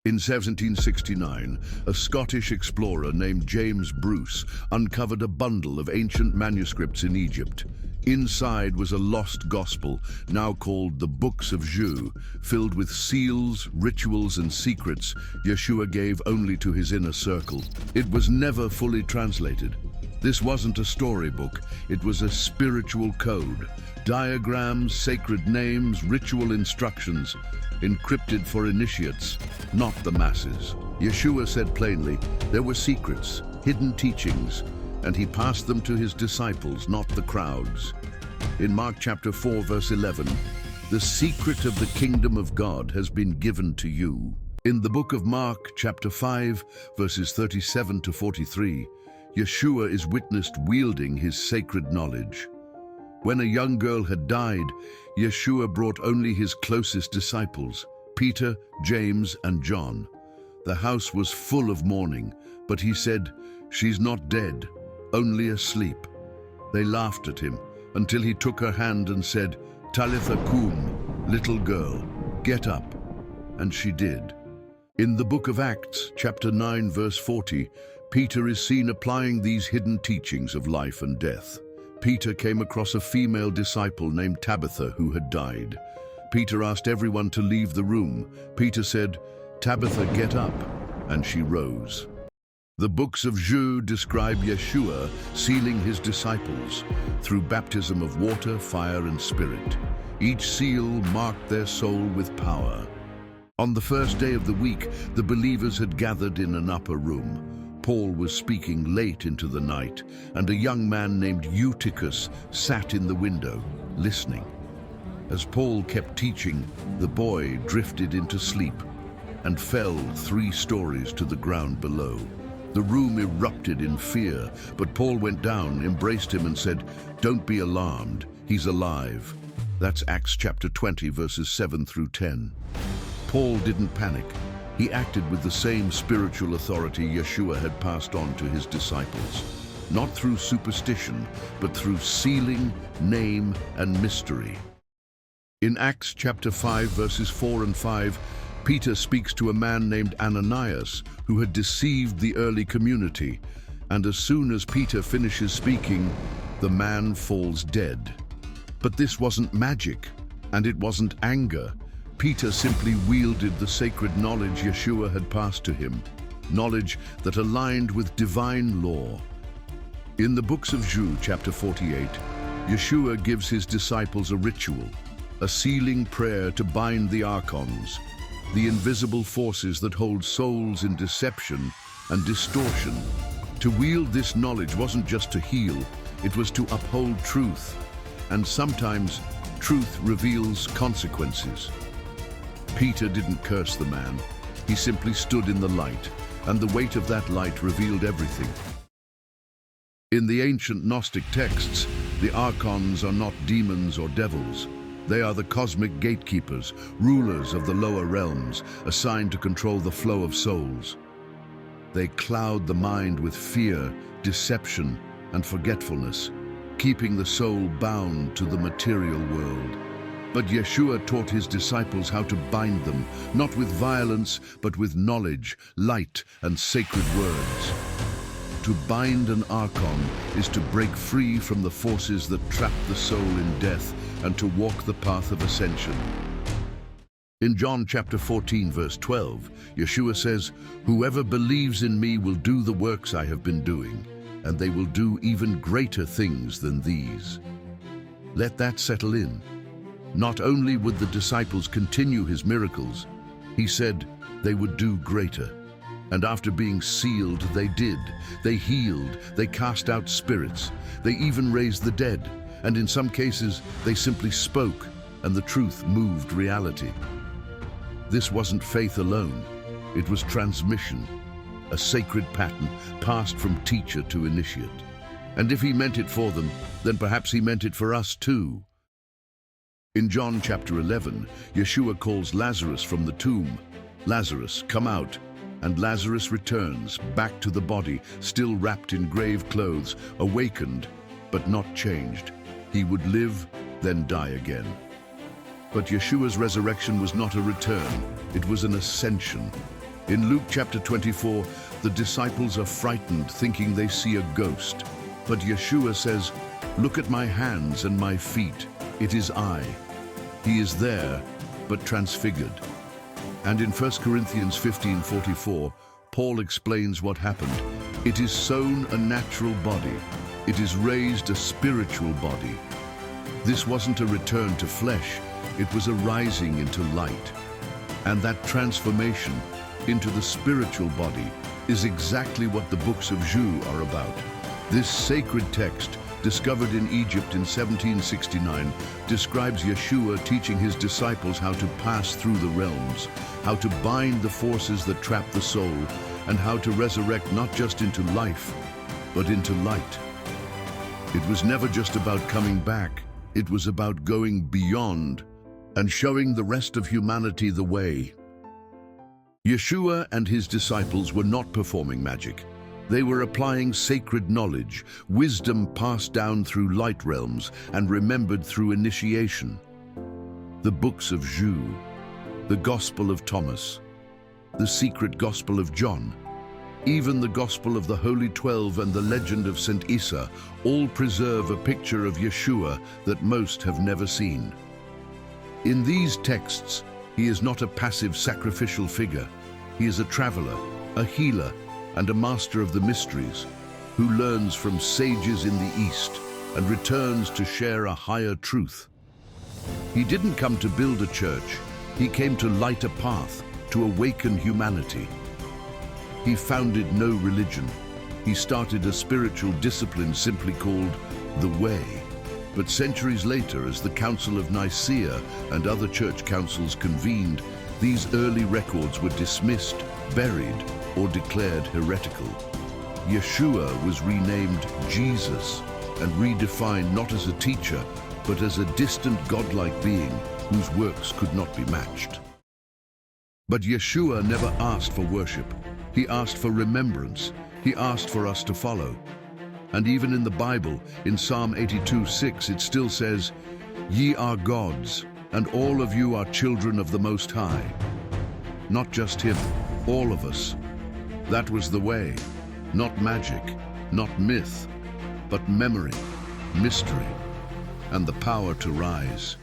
In 1769, a Scottish explorer named James Bruce uncovered a bundle of ancient manuscripts in Egypt. Inside was a lost gospel, now called the Books of Jeu, filled with seals, rituals, and secrets Yeshua gave only to his inner circle. It was never fully translated. This wasn't a storybook, it was a spiritual code. Diagrams, sacred names, ritual instructions, encrypted for initiates, not the masses. Yeshua said plainly, there were secrets, hidden teachings, and he passed them to his disciples, not the crowds. In Mark chapter 4, verse 11, the secret of the kingdom of God has been given to you. In the book of Mark chapter 5, verses 37 to 43, Yeshua is witnessed wielding his sacred knowledge. When a young girl had died, Yeshua brought only his closest disciples, Peter, James, and John. The house was full of mourning, but he said, "She's not dead, only asleep." They laughed at him until he took her hand and said, "Talitha cum, little girl, get up." And she did. In the book of Acts, chapter 9, verse 40, Peter is seen applying these hidden teachings of life and death. Peter came across a female disciple named Tabitha who had died. Peter asked everyone to leave the room. Peter said, "Tabitha, get up," and she rose. The Books of Jeu describe Yeshua sealing his disciples through baptism of water, fire, and spirit. Each seal marked their soul with power. On the first day of the week, the believers had gathered in an upper room. Paul was speaking late into the night, and a young man named Eutychus sat in the window, listening. As Paul kept teaching, the boy drifted into sleep and fell 3 stories to the ground below. The room erupted in fear, but Paul went down, embraced him, and said, "Don't be alarmed, he's alive." That's Acts chapter 20, verses 7 through 10. Paul didn't panic. He acted with the same spiritual authority Yeshua had passed on to his disciples, not through superstition, but through sealing, name, and mystery. In Acts chapter 5, verses 4 and 5, Peter speaks to a man named Ananias who had deceived the early community, and as soon as Peter finishes speaking, the man falls dead. But this wasn't magic, and it wasn't anger. Peter simply wielded the sacred knowledge Yeshua had passed to him, knowledge that aligned with divine law. In the Books of Jeu, chapter 48, Yeshua gives his disciples a ritual, a sealing prayer to bind the archons, the invisible forces that hold souls in deception and distortion. To wield this knowledge wasn't just to heal, it was to uphold truth, and sometimes truth reveals consequences. Peter didn't curse the man. He simply stood in the light, and the weight of that light revealed everything. In the ancient Gnostic texts, the archons are not demons or devils. They are the cosmic gatekeepers, rulers of the lower realms, assigned to control the flow of souls. They cloud the mind with fear, deception, and forgetfulness, keeping the soul bound to the material world. But Yeshua taught his disciples how to bind them, not with violence, but with knowledge, light, and sacred words. To bind an archon is to break free from the forces that trap the soul in death and to walk the path of ascension. In John chapter 14, verse 12, Yeshua says, "Whoever believes in me will do the works I have been doing, and they will do even greater things than these." Let that settle in. Not only would the disciples continue his miracles, he said they would do greater. And after being sealed, they did. They healed, they cast out spirits, they even raised the dead, and in some cases, they simply spoke, and the truth moved reality. This wasn't faith alone, it was transmission, a sacred pattern passed from teacher to initiate. And if he meant it for them, then perhaps he meant it for us too. In John chapter 11, Yeshua calls Lazarus from the tomb. "Lazarus, come out." And Lazarus returns, back to the body, still wrapped in grave clothes, awakened, but not changed. He would live, then die again. But Yeshua's resurrection was not a return, it was an ascension. In Luke chapter 24, the disciples are frightened, thinking they see a ghost. But Yeshua says, "Look at my hands and my feet. It is I." He is there, but transfigured. And in 1 Corinthians 15:44, Paul explains what happened. It is sown a natural body. It is raised a spiritual body. This wasn't a return to flesh. It was a rising into light. And that transformation into the spiritual body is exactly what the Books of Jeu are about. This sacred text, discovered in Egypt in 1769, describes Yeshua teaching his disciples how to pass through the realms, how to bind the forces that trap the soul, and how to resurrect not just into life, but into light. It was never just about coming back. It was about going beyond and showing the rest of humanity the way. Yeshua and his disciples were not performing magic. They were applying sacred knowledge, wisdom passed down through light realms and remembered through initiation. The Books of Jeu, the Gospel of Thomas, the secret Gospel of John, even the Gospel of the Holy 12 and the legend of St. Issa all preserve a picture of Yeshua that most have never seen. In these texts, he is not a passive sacrificial figure. He is a traveler, a healer, and a master of the mysteries, who learns from sages in the East and returns to share a higher truth. He didn't come to build a church. He came to light a path, to awaken humanity. He founded no religion. He started a spiritual discipline simply called the Way. But centuries later, as the Council of Nicaea and other church councils convened, these early records were dismissed, buried, or declared heretical. Yeshua was renamed Jesus and redefined not as a teacher, but as a distant godlike being whose works could not be matched. But Yeshua never asked for worship. He asked for remembrance. He asked for us to follow. And even in the Bible, in Psalm 82:6, it still says, "Ye are gods, and all of you are children of the Most High." Not just him, all of us. That was the way, not magic, not myth, but memory, mystery, and the power to rise.